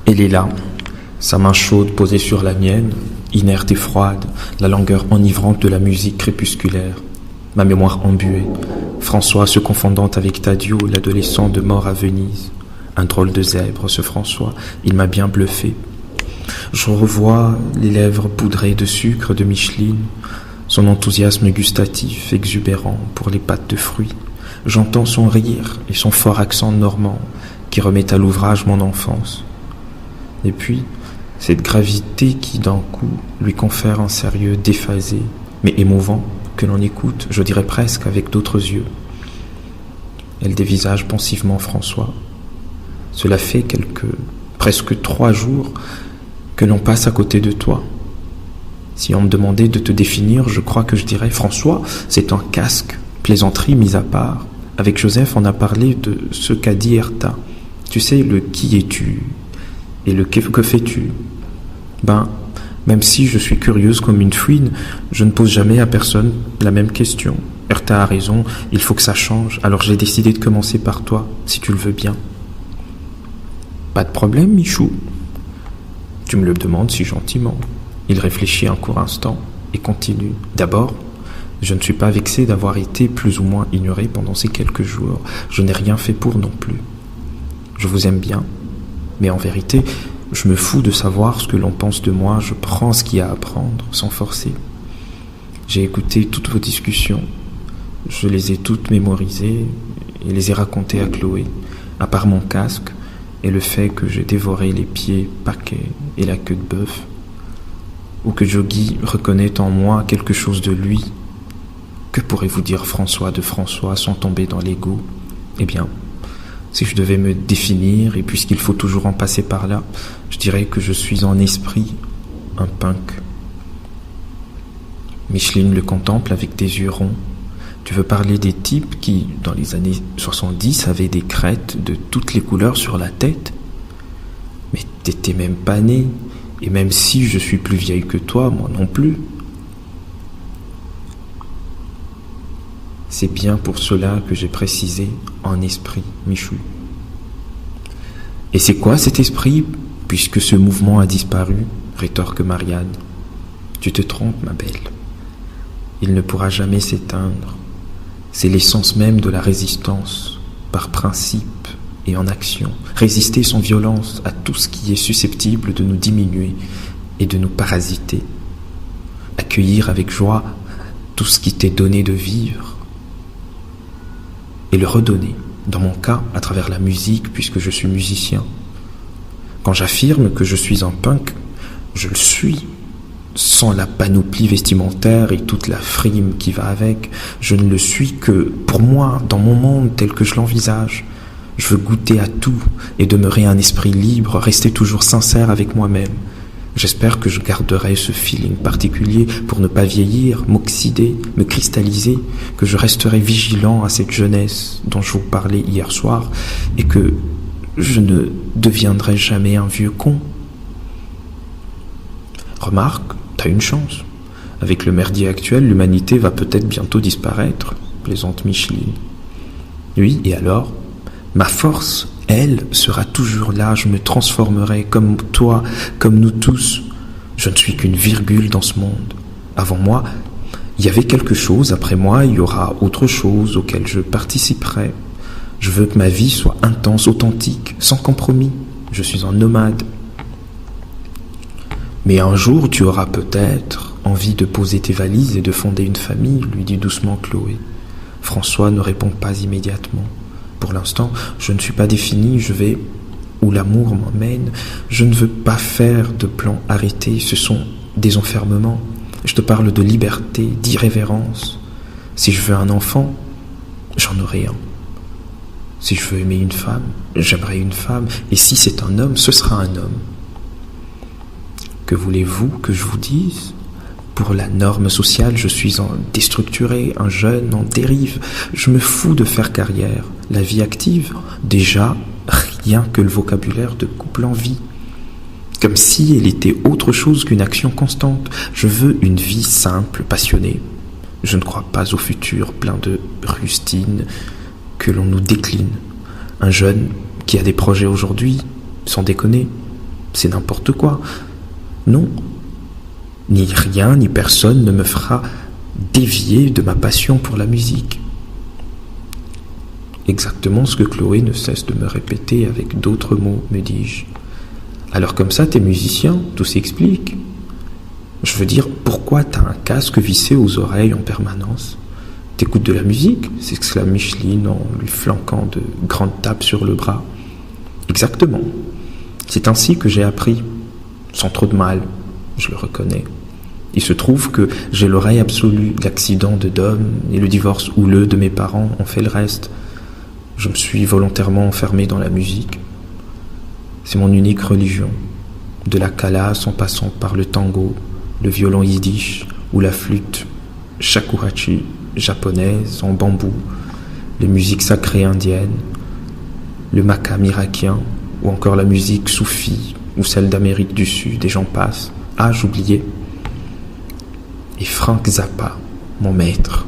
Elle est là, sa main chaude posée sur la mienne, inerte et froide, la langueur enivrante de la musique crépusculaire. Ma mémoire embuée, François se confondant avec Taddeo, l'adolescent de mort à Venise. Un drôle de zèbre, ce François, il m'a bien bluffé. Je revois les lèvres poudrées de sucre de Micheline, son enthousiasme gustatif exubérant pour les pâtes de fruits. J'entends son rire et son fort accent normand qui remet à l'ouvrage mon enfance. Et puis, cette gravité qui d'un coup lui confère un sérieux déphasé, mais émouvant, que l'on écoute, je dirais presque avec d'autres yeux. Elle dévisage pensivement François. Cela fait presque 3 jours que l'on passe à côté de toi. Si on me demandait de te définir, je crois que je dirais François, c'est un casque, plaisanterie mise à part. Avec Joseph, on a parlé de ce qu'a dit Herta. Tu sais, le qui es-tu et le que fais-tu. Même si je suis curieuse comme une fouine, je ne pose jamais à personne la même question. Herta a raison, il faut que ça change, alors j'ai décidé de commencer par toi, si tu le veux bien. Pas de problème, Michou. Tu me le demandes si gentiment. Il réfléchit un court instant et continue. D'abord, je ne suis pas vexé d'avoir été plus ou moins ignoré pendant ces quelques jours. Je n'ai rien fait pour non plus. Je vous aime bien, mais en vérité, je me fous de savoir ce que l'on pense de moi. Je prends ce qu'il y a à prendre, sans forcer. J'ai écouté toutes vos discussions. Je les ai toutes mémorisées et les ai racontées à Chloé, à part mon casque et le fait que j'ai dévoré les pieds paquets et la queue de bœuf, ou que Jogi reconnaît en moi quelque chose de lui. Que pourrez-vous dire François de François sans tomber dans l'ego? Eh bien, si je devais me définir, et puisqu'il faut toujours en passer par là, je dirais que je suis en esprit un punk. Micheline le contemple avec des yeux ronds. Tu veux parler des types qui, dans les années 70, avaient des crêtes de toutes les couleurs sur la tête? Mais t'étais même pas né, et même si je suis plus vieille que toi, moi non plus. C'est bien pour cela que j'ai précisé en esprit, Michou. Et c'est quoi cet esprit, puisque ce mouvement a disparu, rétorque Marianne. Tu te trompes, ma belle. Il ne pourra jamais s'éteindre. C'est l'essence même de la résistance, par principe et en action. Résister sans violence à tout ce qui est susceptible de nous diminuer et de nous parasiter. Accueillir avec joie tout ce qui t'est donné de vivre et le redonner, dans mon cas, à travers la musique, puisque je suis musicien. Quand j'affirme que je suis un punk, je le suis, sans la panoplie vestimentaire et toute la frime qui va avec. Je ne le suis que pour moi, dans mon monde tel que je l'envisage. Je veux goûter à tout et demeurer un esprit libre, rester toujours sincère avec moi-même. J'espère que je garderai ce feeling particulier pour ne pas vieillir, m'oxyder, me cristalliser, que je resterai vigilant à cette jeunesse dont je vous parlais hier soir et que je ne deviendrai jamais un vieux con. Remarque, t'as une chance. Avec le merdier actuel, l'humanité va peut-être bientôt disparaître, plaisante Micheline. Oui, et alors? Ma force, elle, sera toujours là, je me transformerai comme toi, comme nous tous. Je ne suis qu'une virgule dans ce monde. Avant moi, il y avait quelque chose, après moi, il y aura autre chose auquel je participerai. Je veux que ma vie soit intense, authentique, sans compromis. Je suis un nomade. Mais un jour, tu auras peut-être envie de poser tes valises et de fonder une famille, lui dit doucement Chloé. François ne répond pas immédiatement. Pour l'instant, je ne suis pas défini, je vais où l'amour m'emmène. Je ne veux pas faire de plans arrêtés, ce sont des enfermements. Je te parle de liberté, d'irrévérence. Si je veux un enfant, j'en aurai un. Si je veux aimer une femme, j'aimerai une femme. Et si c'est un homme, ce sera un homme. Que voulez-vous que je vous dise? Pour la norme sociale, je suis un déstructuré, un jeune en dérive. Je me fous de faire carrière. La vie active, déjà, rien que le vocabulaire de couple en vie. Comme si elle était autre chose qu'une action constante. Je veux une vie simple, passionnée. Je ne crois pas au futur plein de rustines que l'on nous décline. Un jeune qui a des projets aujourd'hui, sans déconner, c'est n'importe quoi. Non, ni rien, ni personne ne me fera dévier de ma passion pour la musique. Exactement ce que Chloé ne cesse de me répéter avec d'autres mots, me dis-je. Alors comme ça, t'es musicien, tout s'explique. Je veux dire, pourquoi t'as un casque vissé aux oreilles en permanence? T'écoutes de la musique, s'exclame Micheline en lui flanquant de grandes tapes sur le bras. Exactement. C'est ainsi que j'ai appris, sans trop de mal, je le reconnais. Il se trouve que j'ai l'oreille absolue. L'accident de Dom et le divorce houleux de mes parents ont fait le reste. Je me suis volontairement enfermé dans la musique. C'est mon unique religion. De la kalass en passant par le tango, le violon yiddish ou la flûte shakuhachi japonaise en bambou, les musiques sacrées indiennes, le makam irakien ou encore la musique soufie ou celle d'Amérique du Sud et j'en passe. Ah, j'oubliais. Et Frank Zappa, mon maître.